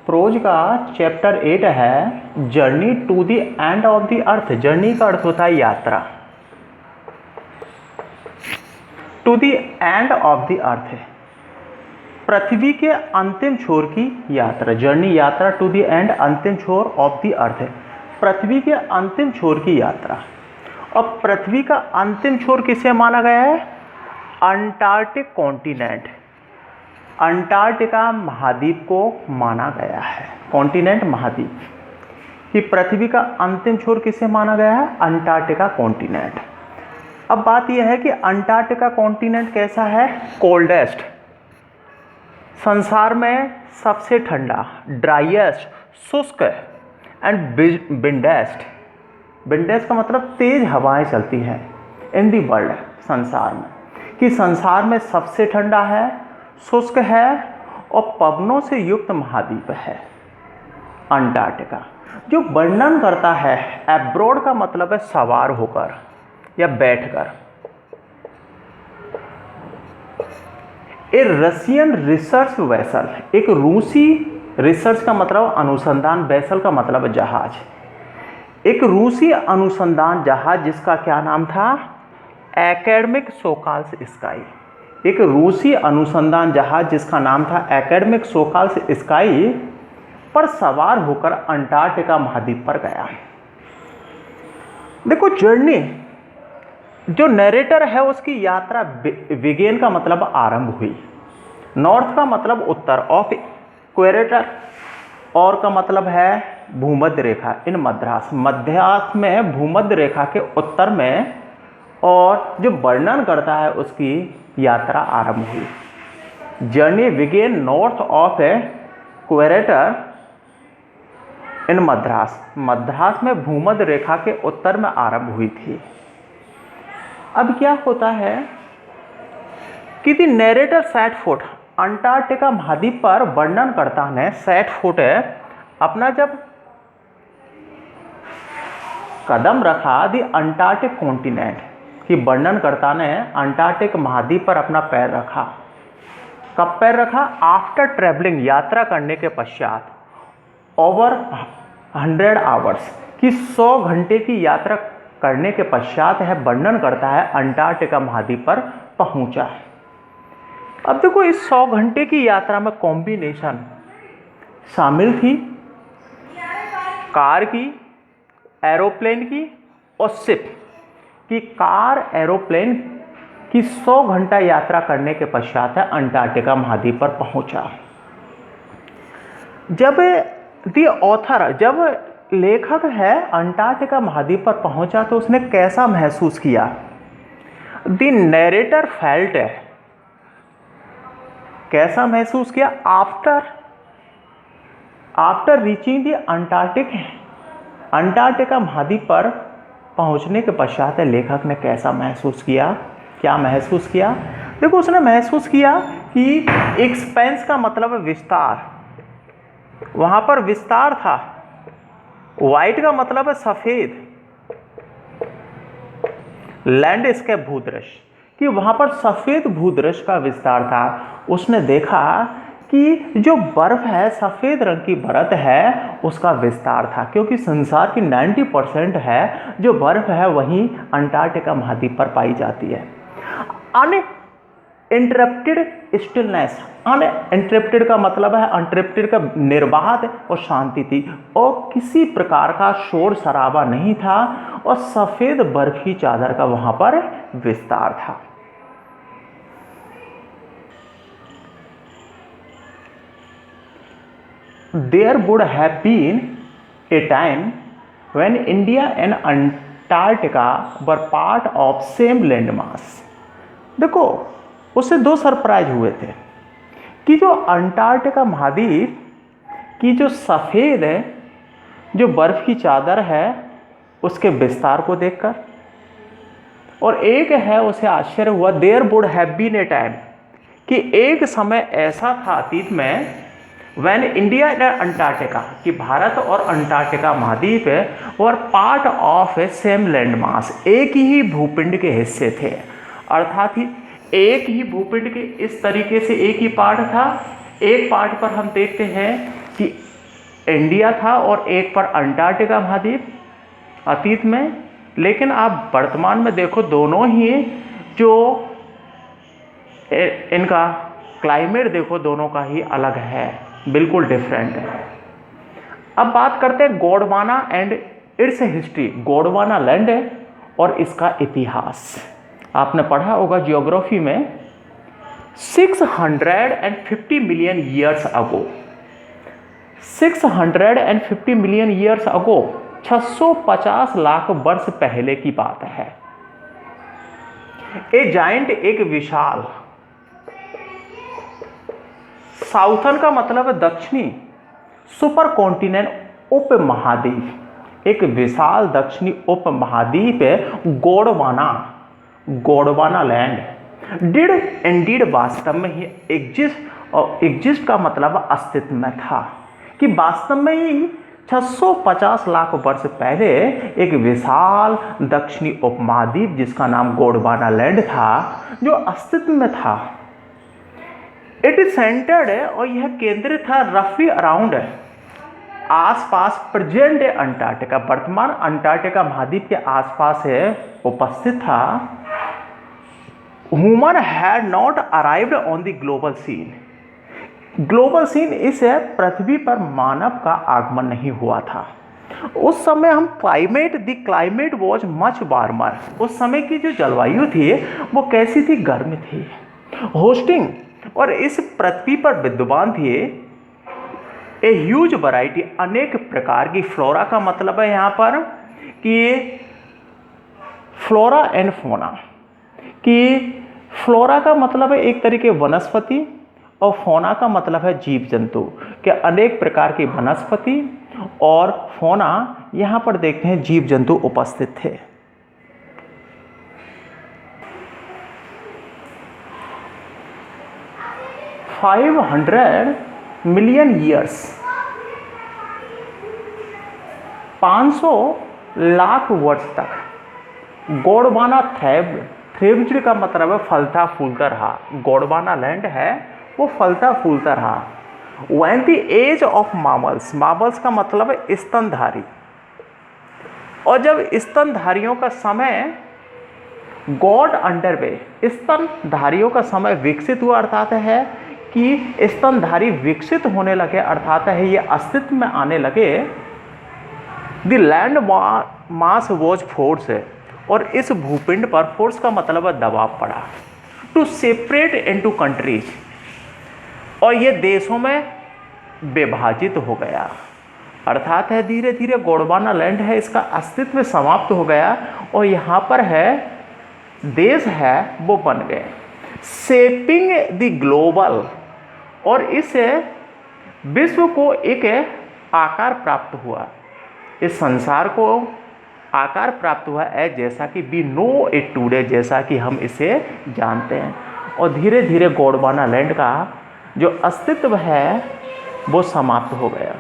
Pros का chapter 8 है journey to the end of the earth. Journey का अर्थ होता है यात्रा, to the end of the earth है पृथ्वी के अंतिम छोर की यात्रा। जर्नी यात्रा, टू द एंड अंतिम छोर ऑफ द अर्थ है पृथ्वी के अंतिम छोर की यात्रा। और पृथ्वी का अंतिम छोर किसे माना गया है? अंटार्कटिक कॉन्टिनेंट, अंटार्कटिका महाद्वीप को माना गया है। कॉन्टिनेंट महाद्वीप कि पृथ्वी का अंतिम छोर किसे माना गया है? Antarctica continent. अब बात यह है कि अंटार्कटिका कॉन्टिनेंट कैसा है? कोल्डेस्ट, संसार में सबसे ठंडा, ड्राइएस्ट, शुष्क एंड विंडेस्ट। विंडेस्ट का मतलब तेज हवाएं चलती हैं इन दी वर्ल्ड, संसार में, कि संसार में सबसे ठंडा है, शुष्क है और पवनों से युक्त महाद्वीप है अंटार्कटिका। जो वर्णन करता है, एब्रोड का मतलब है सवार होकर या बैठकर। ए रशियन रिसर्च वेसल, एक रूसी, रिसर्च का मतलब अनुसंधान, वेसल का मतलब जहाज, एक रूसी अनुसंधान जहाज जिसका क्या नाम था? Academic Shokalsky. एक रूसी अनुसंधान जहाज जिसका नाम था एकेडमिक सोकाल्स स्काई पर सवार होकर अंटार्कटिका महाद्वीप पर गया। देखो जर्नी, जो नरेटर है उसकी यात्रा बिगेन का मतलब आरंभ हुई, नॉर्थ का मतलब उत्तर, ऑफ इक्वेटर, और का मतलब है भूमध्य रेखा, इन मध्यास, मध्यास में भूमध्य रेखा के उत्तर में, और जो वर्णन करता है उसकी यात्रा आरंभ हुई। Journey begin north of equator in Madras, Madras में भूमध्य रेखा के उत्तर में आरंभ हुई थी। अब क्या होता है कि the narrator set foot, Antarctica महाद्वीप पर वर्णनकर्ता ने सेट फुट अपना जब कदम रखा, द अंटार्कटिक कॉन्टिनेंट की वर्णनकर्ता ने अंटार्कटिक महाद्वीप पर अपना पैर रखा। कब पैर रखा? आफ्टर ट्रैवलिंग, यात्रा करने के पश्चात, ओवर 100 आवर्स, कि 100 घंटे की यात्रा करने के पश्चात है वर्णन करता है अंटार्कटिका महाद्वीप पर पहुंचा। अब देखो इस 100 घंटे की यात्रा में कॉम्बिनेशन शामिल थी, कार की, एरोप्लेन की और शिप की। कार, एरोप्लेन की 100 घंटा यात्रा करने के पश्चात है अंटार्कटिका महाद्वीप पर पहुंचा। जब दी ऑथर, जब लेखक है अंटार्कटिका महाद्वीप पर पहुंचा तो उसने कैसा महसूस किया? दी नरेटर फेल्ट, कैसा महसूस किया? आफ्टर रीचिंग दी अंटार्कटिक, अंटार्कटिका महाद्वीप पर पहुंचने के पश्चात लेखक ने कैसा महसूस किया? क्या महसूस किया? देखो उसने महसूस किया कि एक्सपेंस का मतलब है विस्तार, वहां पर विस्तार था। वाइट का मतलब है सफेद, लैंडस्केप भूदृश्य, कि वहां पर सफेद भूदृश्य का विस्तार था। उसने देखा कि जो बर्फ है, सफेद रंग की बर्फ है, उसका विस्तार था, क्योंकि संसार की 90% है जो बर्फ है वहीं अंटार्कटिका महाद्वीप पर पाई जाती है। अनइंटरप्टेड स्टिलनेस, अनइंटरप्टेड का मतलब है, अनइंटरप्टेड का निर्बाध और शांति थी, और किसी प्रकार का शोर शराबा नहीं था, और सफेद बर्फ की चादर का वहां पर विस्तार था। There would have been a time when India and Antarctica were part of same landmass। देखो उससे 2 सरप्राइज हुए थे कि जो अंटार्कटिका महाद्वीप की जो सफ़ेद है, जो बर्फ की चादर है, उसके विस्तार को देखकर, और एक है उसे आश्चर्य हुआ, There would have been a time, कि एक समय ऐसा था अतीत में, When इंडिया एंड अंटार्कटिका, कि भारत और अंटार्कटिका महाद्वीप और part of A same land mass, एक ही भूपिंड के हिस्से थे। अर्थात ही एक ही भूपिंड के इस तरीके से एक ही पार्ट था। एक पार्ट पर हम देखते हैं कि इंडिया था और एक पर अंटार्कटिका महाद्वीप अतीत में। लेकिन आप वर्तमान में देखो दोनों ही जो इनका क्लाइमेट देखो दोनों का ही अलग है, बिल्कुल डिफरेंट है। अब बात करते हैं Gondwana and it's history. Gondwana land और इसका इतिहास आपने पढ़ा होगा ज्योग्राफी में। 650 million years ago, 650 million years ago, 650 lakh वर्ष पहले की बात है। ए जाइंट, एक विशाल, साउथर्न का मतलब है दक्षिणी, सुपर कॉन्टिनेंट उपमहाद्वीप, एक विशाल दक्षिणी उपमहाद्वीप है Gondwana, Gondwana land. Did Indeed, वास्तव में ही एग्जिस्ट, और एग्जिस्ट का मतलब अस्तित्व में था, कि वास्तव में ही 650 लाख वर्ष पहले एक विशाल दक्षिणी उपमहाद्वीप जिसका नाम गोंडवाना लैंड था, जो अस्तित्व में था। इट इज सेंटर्ड है, और यह केंद्रित था रफली अराउंड, आसपास, प्रेजेंट अंटार्कटिका, वर्तमान अंटार्कटिका महाद्वीप के आसपास है, उपस्थित था। Human had not arrived on the global scene, global scene, इस पृथ्वी पर मानव का आगमन नहीं हुआ था। उस समय हम the climate was much warmer, उस समय की जो जलवायु थी वो कैसी थी, गर्म थी। होस्टिंग, और इस पृथ्वी पर विद्यमान थी ए ह्यूज वैरायटी, अनेक प्रकार की, फ्लोरा का मतलब है यहाँ पर कि फ्लोरा एंड फोना, कि फ्लोरा का मतलब है एक तरीके वनस्पति, और फोना का मतलब है जीव जंतु, के अनेक प्रकार की वनस्पति और फोना, यहाँ पर देखते हैं जीव जंतु उपस्थित थे। $500 मिलियन ईयर्स, 500 लाख वर्ष तक गोंडवाना थ्रेव्ड का मतलब है फलता फूलता रहा, गोंडवाना लैंड है वो फलता फूलता रहा। When the age of mammals, mammals का मतलब है स्तनधारी, और जब स्तनधारियों का समय गॉड अंडरवे, स्तनधारियों का समय विकसित हुआ, अर्थात है कि स्तनधारी विकसित होने लगे, अर्थात है ये अस्तित्व में आने लगे। The land mass was force, और इस भूपिंड पर फोर्स का मतलब है दबाव पड़ा, टू सेपरेट इनटू कंट्रीज, और ये देशों में विभाजित हो गया, अर्थात है धीरे धीरे गोंडवाना लैंड है इसका अस्तित्व समाप्त हो गया, और यहाँ पर है देश है वो बन गए। शेपिंग द ग्लोबल, और इस विश्व को एक आकार प्राप्त हुआ, इस संसार को आकार प्राप्त हुआ है, जैसा कि वी नो इट टुडे, जैसा कि हम इसे जानते हैं। और धीरे धीरे गोंडवाना लैंड का जो अस्तित्व है वो समाप्त हो गया।